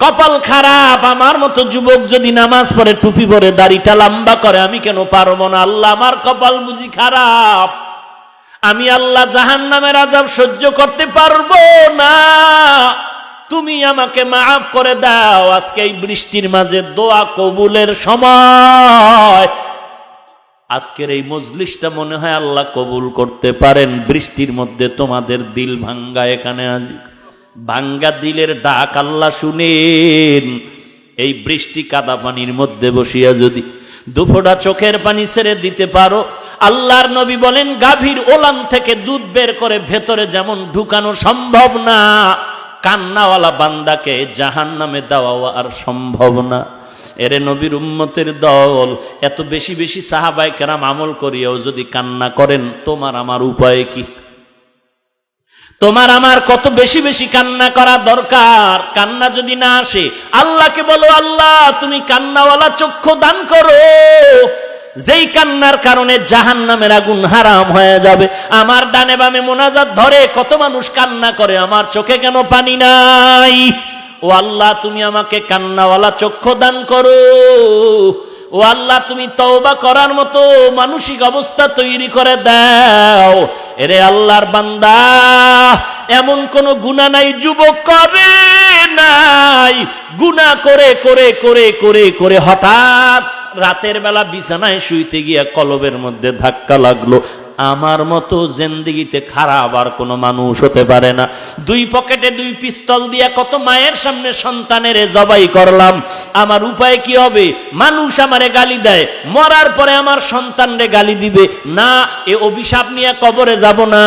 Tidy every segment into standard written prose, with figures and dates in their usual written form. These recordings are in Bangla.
কপাল খারাপ, আমার মতো যুবক যদি নামাজ পড়ে, টুপি পরে, দাড়িটা লম্বা করে, আমি কেন পারবো না? আল্লাহ আমার কপাল বুঝি খারাপ? আমি আল্লাহ জাহান্নামের আযাব সহ্য করতে পারবো না, তুমি আমাকে মাফ করে দাও। আজকে এই বৃষ্টির মাঝে দোয়া কবুলের সময়। আজকের এই মজলিসটা মনে হয় আল্লাহ কবুল করতে পারেন। বৃষ্টির মধ্যে তোমাদের দিল ভাঙ্গা এখানে আজি, ভাঙ্গা দিলের ডাক আল্লাহ শুনেন। এই বৃষ্টি কাদা পানির মধ্যে বসিয়া যদি দুফোঁটা চোখের পানি ছেড়ে দিতে পারো, আল্লাহর নবী বলেন গাভীর ওলান থেকে দুধ বের করে ভেতরে যেমন ঢুকানো সম্ভব না, কান্নাওয়ালা বান্দাকে জাহান্নামে দেওয়া আর সম্ভব না। এরে নবীর উম্মতের দল, এত বেশি বেশি সাহাবায়ে কেরাম আমল করিয়াও যদি কান্না করেন, তোমার আমার উপায় কি? তোমার আমার কত বেশি বেশি কান্না করা দরকার। কান্না যদি না আসে, আল্লাহকে বলো, আল্লাহ তুমি কান্নাওয়ালা চক্ষু দান করো, যেই কান্নার কারণে জাহান্নামের আগুন হারাম হয়ে যাবে। আমার ডানে বামে মোনাজাত ধরে কত মানুষ কান্না করে, আমার চোখে কেন পানি নাই? ও আল্লাহ তুমি আমাকে কান্নাওয়ালা চক্ষু দান করো। ও আল্লাহ তুমি তওবা করার মতো মানসিক অবস্থা তৈরি করে দাও। এরে আল্লাহর বান্দা, এমন কোন গুনাহ নাই যুবক করে নাই, গুনাহ করে করে করে করে করে হঠাৎ রাতের বেলা বিছানায় শুইতে গিয়া কলবের মধ্যে ধাক্কা লাগলো, আমার মতো জিন্দেগিতে খারাপ আর কোনো মানুষ হতে পারে না। দুই পকেটে দুই পিস্তল দিয়া কত মায়ের সামনে সন্তানের জবাই করলাম, আমার উপায় কি হবে? মানুষ আমারে গালি দেয়, মরার পরে আমার সন্তানরে গালি দিবে না, এ অভিশাপ নিয়ে কবরে যাব না,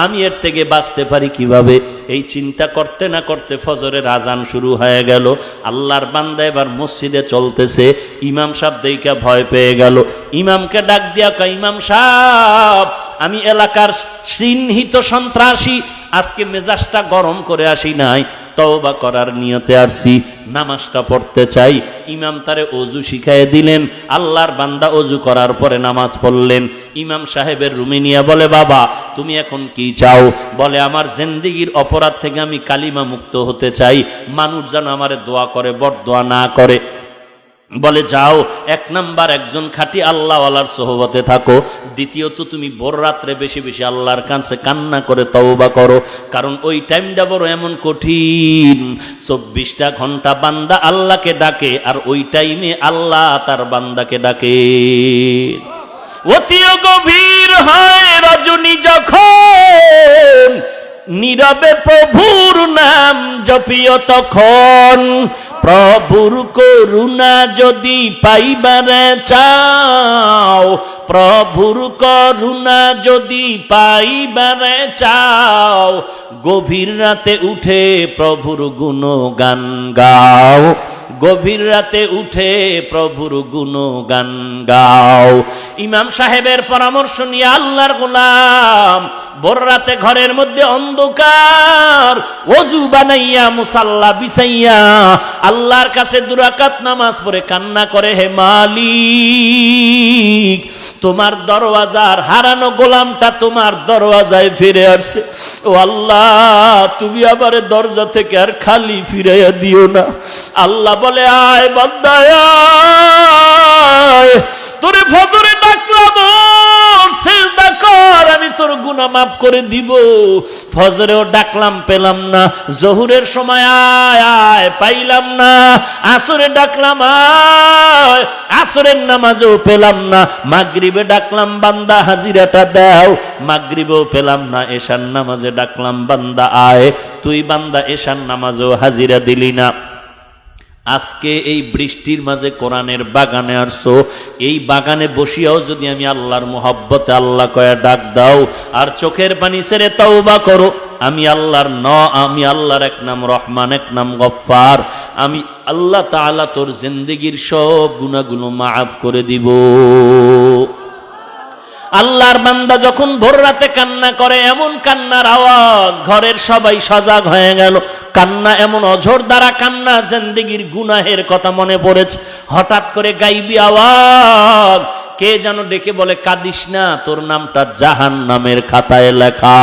আমি এর থেকে বাঁচতে পারি কিভাবে? এই চিন্তা করতে না করতে ফজরের আজান শুরু হয়ে গেল। আল্লাহর বান্দা এবার মসজিদে চলতেছে, ইমাম সাহেব দেইখা ভয় পেয়ে গেল। ইমামকে ডাক দিয়া কয়, ইমাম সাহেব আমি এলাকার চিহ্নিত সন্ত্রাসী, আজকে মেজাজটা গরম করে আসি নাই, তওবা করার নিয়তে আসছি, নামাজটা পড়তে চাই। ইমাম তারে ওযু শিখাইয়ে দিলেন। আল্লাহর বান্দা ওযু করার পরে নামাজ পড়লেন। ইমাম সাহেবের রুমে নিয়ে বলে, বাবা তুমি এখন কি চাও? বলে, আমার জিন্দেগির অপরাধ থেকে আমি কালিমা মুক্ত হতে চাই, মানুষ যেন আমারে দোয়া করে, বরদোয়া না করে। বলে, যাও, এক নাম্বার একজন খাঁটি আল্লাহওয়ালার সোহবতে থাকো, দ্বিতীয়ত তুমি ভোর রাত্রে বেশি বেশি আল্লাহর কাছে কান্না করে তওবা করো, কারণ ওই টাইমটা বড় এমন কঠিন। 24টা ঘন্টা বান্দা আল্লাহকে ডাকে, আর ওই টাইমে আল্লাহ তার বান্দাকে ডাকে। অতিও গভীর হয় রজনী যখন, নীরবে প্রভুর নাম জপিও তখন। প্রভুর করুণা যদি পাইবারে চাও, প্রভুর করুণা যদি পাইবারে চাও, গভীর রাতে উঠে প্রভুর গুণগান গাও, গভীর রাতে উঠে প্রভুর গুণগান গাও। ইমাম সাহেবের পরামর্শ নিয়ে আল্লাহর গোলাম ভোর রাতে ঘরের মধ্যে অন্ধকার, ওযু বানাইয়া মুসাল্লা বিছাইয়া আল্লাহর কাছে 2 রাকাত নামাজ পড়ে কান্না করে, হে মালিক তোমার দরওয়াজার হারানো গোলামটা তোমার দরওয়াজায় ফিরে আসছে। ও আল্লাহ তুমি আবার দরজা থেকে আর খালি ফিরাইয়া দিও না। আল্লাহ বলে, আয় বান্দা আয়, তোরে ফজরে ডাকলাম, সিজদা কর, আমি তোর গুনাহ মাফ করে দিব। ফজরেও ডাকলাম, পেলাম না। জোহরের সময় আয় আয়, পাইলাম না। আসরে ডাকলাম, আয়, আসরের নামাজেও পেলাম না। মাগরিবে ডাকলাম, বান্দা হাজিরাটা দাও, মাগরিবেও পেলাম না। এশার নামাজে ডাকলাম, বান্দা আয়, তুই বান্দা এশার নামাজেও হাজিরা দিলি না। আজকে এই বৃষ্টির মাঝে কোরআনের বাগানে আসছো, এই বাগানে বসিয়াও যদি আমি আল্লাহর মোহাব্বতে আল্লাহ কয়া ডাক দাও আর চোখের পানি ছেড়ে তওবা করো, আমি আল্লাহর আমি আল্লাহর এক নাম রহমান, এক নাম গফফার, আমি আল্লাহ তাআলা তোর জিন্দেগির সব গুনাহগুলো মাফ করে দিব। আল্লাহর বান্দা যখন ভোর রাতে কান্না করে, এমন কান্নার আওয়াজ, ঘরের সবাই সজাগ হয়ে গেল। কান্না এমন অঝোর দ্বারা কান্না, জিন্দেগির গুনাহের কথা মনে পড়েছে। হঠাৎ করে গাইবি আওয়াজ, কে যেন ডেকে বলে, কাঁদিস না, তোর নামটা জাহান্নামের খাতায় লেখা।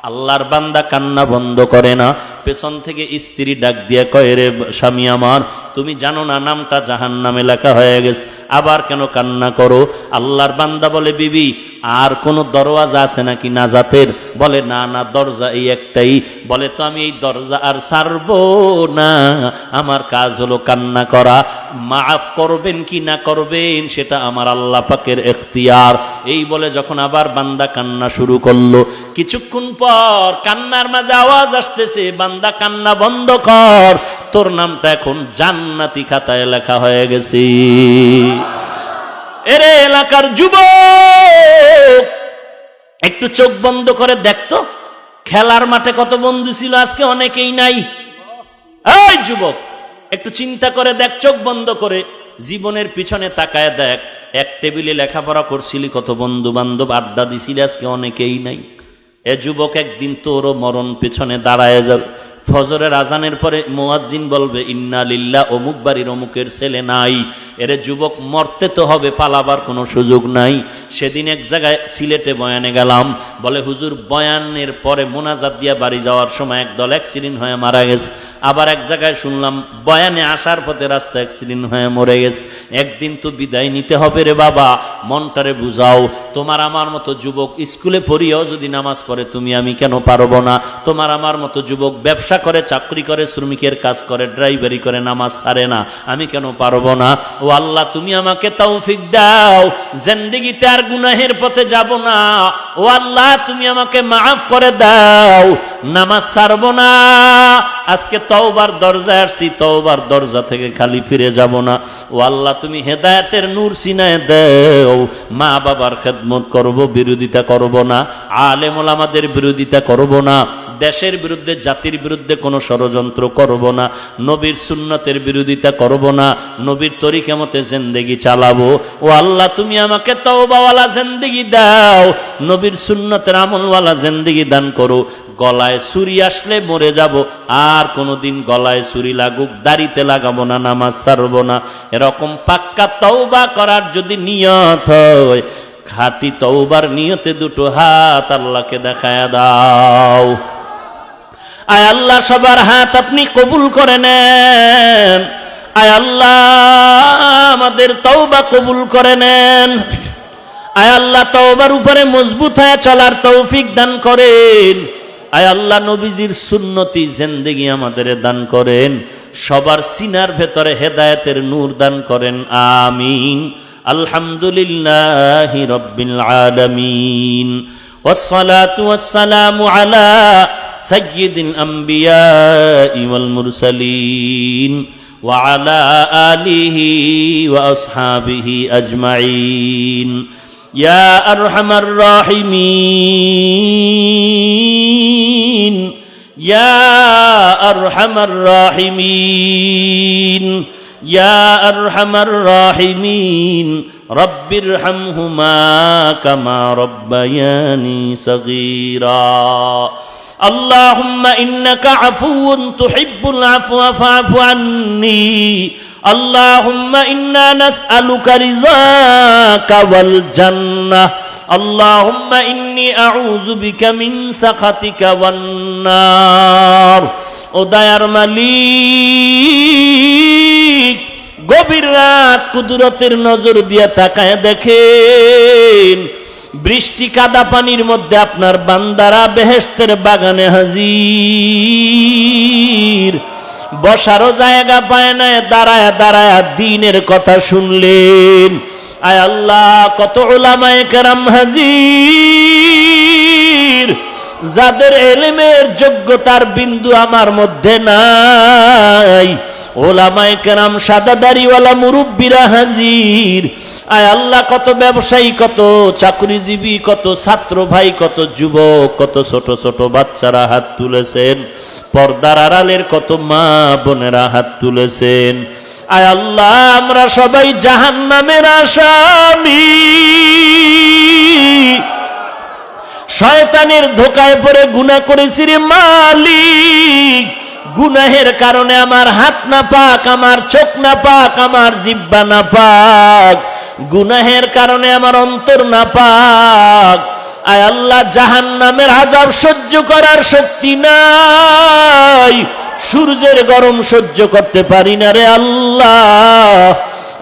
আল্লাহর বান্দা কান্না বন্ধ করে না, পেছন থেকে স্ত্রী ডাক দিয়ে কয়, রে স্বামী আমার, তুমি জানো না নামটা জাহান্নামে লেখা হয়ে গেছে, আবার কেন কান্না করো? আল্লাহর বান্দা বলে, বিবি আর কোন দরওয়াজা আছে নাকি নাজাতের? বলে, না না, দরজা এই একটাই। বলে, তো আমি এই দরজা আর ছাড়বো না, আমার কাজ হলো কান্না করা। মাফ করবেন কি না করবেন সেটা আমার আল্লাহ পাকের এখতিয়ার। এই বলে যখন আবার বান্দা কান্না শুরু করলো, কিছুক্ষণ পর কান্নার মাঝে আওয়াজ আসতেছে, বান্দা কান্না বন্ধ কর, তোর নামটা এখন জান্নাতি খাতায় লেখা হয়ে গেছে। এরে এলাকার যুবক, একটু চোখ বন্ধ করে দেখতো, খেলার মাঠে কত বন্ধু ছিল, আজকে অনেকেই নাই। এই যুবক, একটু চিন্তা করে দেখ, চোখ বন্ধ করে জীবনের পিছনে তাকায় দেখ, এক টেবিলে লেখাপড়া করছিলি, কত বন্ধু বান্ধব আড্ডা দিছিলি, আজকে অনেকেই নাই। এ যুবক, একদিন তোরও মরণ পেছনে দাঁড়ায় যাবে। ফজরের আজানের পরে মুয়াজ্জিন বলবে, ইন্না লিল্লাহ, অমুক বাড়ির অমুকের ছেলে নাই। এরে যুবক, মরতে তো হবে, পালাবার কোনো সুযোগ নাই। সেদিন এক জায়গায় সিলেটে বয়ানে গেলাম, বলে হুজুর বয়ানের পরে মোনাজাত দিয়া বাড়ি যাওয়ার সময় একদল অ্যাক্সিডেন্ট হয়ে মারা গেছে। আবার এক জায়গায় শুনলাম বয়ানে আসার পথে রাস্তা অ্যাক্সিডেন্ট হয়ে মরে গেছে। একদিন তো বিদায় নিতে হবে রে বাবা, মনটারে বুঝাও। তোমার আমার মতো যুবক স্কুলে পড়িয়াও যদি নামাজ পড়ে, তুমি আমি কেন পারবো না? তোমার আমার মতো যুবক ব্যবসা করে, চাকরি করে, শ্রমিকের কাজ করে, ড্রাইভারি করে, নামাজ ছাড়ে না, আমি কেন পারবো না? ও আল্লাহ, তুমি আমাকে তৌফিক দাও, জিন্দেগিতে আর গুনাহের পথে যাব না। ও আল্লাহ, তুমি আমাকে মাফ করে দাও, নামাজ ছাড়বো না। আজকে তওবার দরজায় আসছি, তওবার দরজা থেকে খালি ফিরে যাব না। ও আল্লাহ, তুমি হেদায়েতের নূর সিনায় দাও, মা বাবার খেদমত করব, বিরোধিতা করব না, আলেম ওলামাদের বিরোধিতা করব না, দেশের বিরুদ্ধে জাতির বিরুদ্ধে কোনো ষড়যন্ত্র করব না, নবীর সুন্নতের বিরোধিতা করব না, নবীর তরিকা মতে জিন্দেগি চালাবো। ও আল্লাহ, তুমি আমাকে তওবাওয়ালা জিন্দেগি দাও, নবীর সুন্নতের আমলওয়ালা জিন্দেগি দান করো। গলায় ছুরি আসলে মরে যাব, আর কোনোদিন গলায় ছুরি লাগুক, দাড়িতে লাগাবো না, নামাজ ছাড়বো না। এরকম পাক্কা তওবা করার যদি নিয়ত হয়, খাঁটি তওবার নিয়তে দুটো হাত আল্লাহকে দেখায়া দাও। আয় আল্লাহ, সবার হাত আপনি কবুল করে নেন। আয় আল্লাহ, আমাদের তওবা কবুল করে নেন। আয় আল্লাহ, তওবার উপরে মজবুত হয়ে চলার তৌফিক দান করেন। আয় আল্লাহ, নবীজির সুন্নতি জিন্দেগি আমাদের দান করেন। সবার সিনার ভেতরে হেদায়েতের নূর দান করেন, আমিন। আলহামদুলিল্লাহি রাব্বিল আলামিন, والصلاة والسلام على سيد الأنبياء والمرسلين وعلى آله وأصحابه أجمعين يا أرحم الراحمين يا أرحم الراحمين يا أرحم الراحمين رب ارحمهما كما ربياني صغيرا اللهم إنك عفو تحب العفو فاعف عني اللهم إنا نسألك رضاك والجنة اللهم إني أعوذ بك من سخطك والنار ও দয়ার মালিক, গভীর রাত কুদরতের নজর দিয়ে তাকায় দেখেন, বৃষ্টি কাদা পানির মধ্যে আপনার বান্দারা বেহেশতের বাগানে হাজির, বসারও জায়গা পায় না, দাঁড়ায় দাঁড়ায় দ্বীনের কথা শুনলেন। আয় আল্লাহ, কত উলামায়ে কেরাম হাজির, যাদের ইলমের যোগ্যতার বিন্দু আমার মধ্যে নাই। ওলামায়ে কেরাম, সাদা দাড়িওয়ালা মুরব্বীরা হাজির। আয় আল্লাহ, কত ব্যবসায়ী, কত চাকরিজীবী, কত ছাত্র ভাই, কত যুবক, কত ছোট ছোট বাচ্চারা হাত তুলেছেন, পর্দার আড়ালের কত মা বোনেরা হাত তুলেছেন। আয় আল্লাহ, আমরা সবাই জাহান্নামের আসামি, শয়তানের ধোকায় পড়ে গুনাহ করেছি রে মালিক। গুনাহের কারণে আমার হাত না পাক, আমার চোখ না পাক, আমার জিহ্বা না পাক, গুনাহের কারণে আমার অন্তর না পাক। আয় আল্লাহ, জাহান্নামের আযাব সহ্য করার শক্তি নাই, সূর্যের গরম সহ্য করতে পারি না রে আল্লাহ।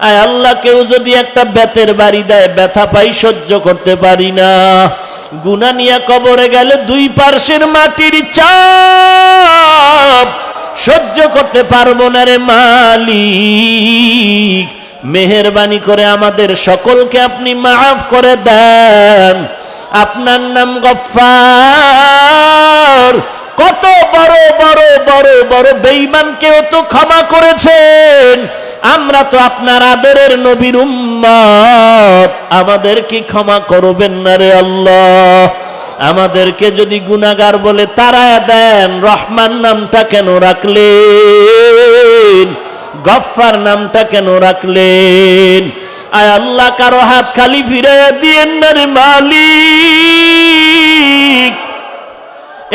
আয় আল্লাহ, কেউ যদি একটা বেতের বাড়ি দেয় ব্যথা পাই, সহ্য করতে পারি না। গুনাহ নিয়ে কবরে গেলে দুই পার্শ্বের মাটির চাপ সহ্য করতে পারবো না রে মালিক। মেহেরবানি করে আমাদের সকলকে আপনি মাফ করে দেন। আপনার নাম গফফার। কত বড় বড় বড় বড় বেঈমানকেও তো ক্ষমা করেছেন। আমরা তো আপনার আদরের নবীর উম্মত, আমাদের কি ক্ষমা করবেন না রে আল্লাহ? আমাদেরকে যদি গুনাহগার বলে তাড়ায়া দেন, রহমান নামটা কেন রাখলেন? গফফার নামটা কেন রাখলেন? আয় আল্লাহ, কারো হাত খালি ফিরাইয়া দিয়েন না রে মালিক।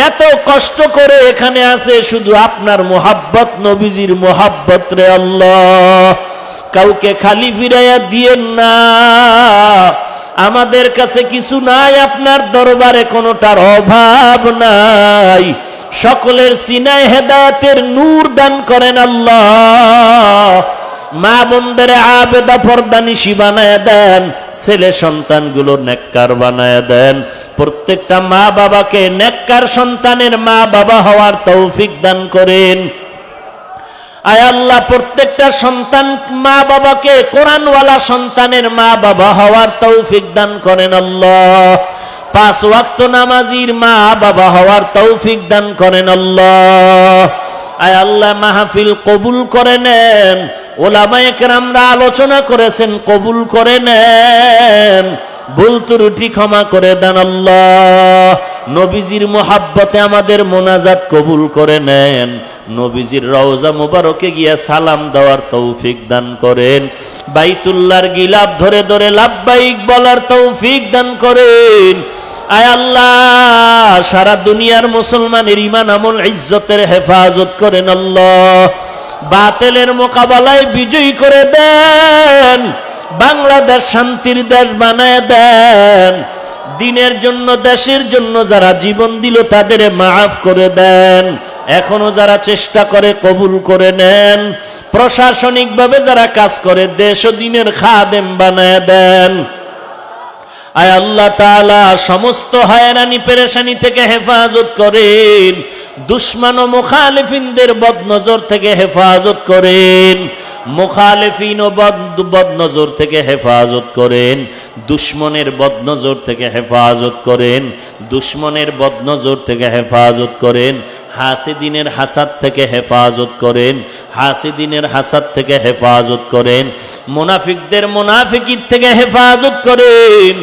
এত কষ্ট করে এখানে আছে শুধু আপনার মোহাব্বত, নবীজির মোহাব্বত রে আল্লাহ। কাউকে খালি ফিরাইয়া দিয়েন না। আমাদের কাছে কিছু নাই, আপনার দরবারে কোনোটার অভাব নাই। সকলের সিনায় হেদায়েতের নূর দান করেন আল্লাহ। মা বোনদের আবেদা পর্দানিশী বানায় দেন, ছেলে সন্তানগুলো নেককার বানায় দেন। প্রত্যেকটা মা বাবাকে নেককার সন্তানের মা বাবা হওয়ার তৌফিক দান করেন। আয় আল্লাহ, প্রত্যেকটা সন্তান মা বাবাকে কোরআনওয়ালা সন্তানের মা বাবা হওয়ার তৌফিক দান করেন আল্লাহ। 5 ওয়াক্ত নামাজির মা বাবা হওয়ার তৌফিক দান করেন আল্লাহ। আয় আল্লাহ, মাহফিল কবুল করে নেন। ওলামায়ে কেরামরা আলোচনা করেছেন, কবুল করে নেন। ভুল ত্রুটি ক্ষমা করে দেন আল্লাহ। নবীজির মোহাব্বতে আমাদের মোনাজাত কবুল করে নেন। নবীজির রওজা মুবারকে গিয়া সালাম দেওয়ার তৌফিক দান করেন। বাইতুল্লাহর গিলাফ ধরে ধরে লাব্বাইক বলার তৌফিক দান করেন। আয় আল্লাহ, সারা দুনিয়ার মুসলমানের ঈমান আমল ইজ্জতের হেফাজত করেন আল্লাহ। বাতিলের মোকাবেলায় বিজয়ী করে দেন। বাংলাদেশ শান্তির দেশ বানায় দেন। দিনের জন্য, দেশের জন্য যারা জীবন দিল তাদের মাফ করে দেন। এখনো যারা চেষ্টা করে কবুল করে নেন। প্রশাসনিকভাবে যারা কাজ করে দেশ ও দিনের খাদেম বানায় দেন। আয় আল্লাহ তাআলা, সমস্ত হয়রানি পেরেশানি থেকে হেফাজত করেন। দুশমন ও মুখালিফিনদের বদনজর থেকে হেফাজত করেন। মুখালিফিন ও বদনজর থেকে হেফাজত করেন। দুশমনের বদনজর থেকে হেফাজত করেন। দুশমনের বদনজর থেকে হেফাজত করেন। হাসিদিনের হাসাদ থেকে হেফাজত করেন। হাসিদিনের হাসাদ থেকে হেফাজত করেন। মুনাফিকদের মুনাফিকির থেকে হেফাজত করেন।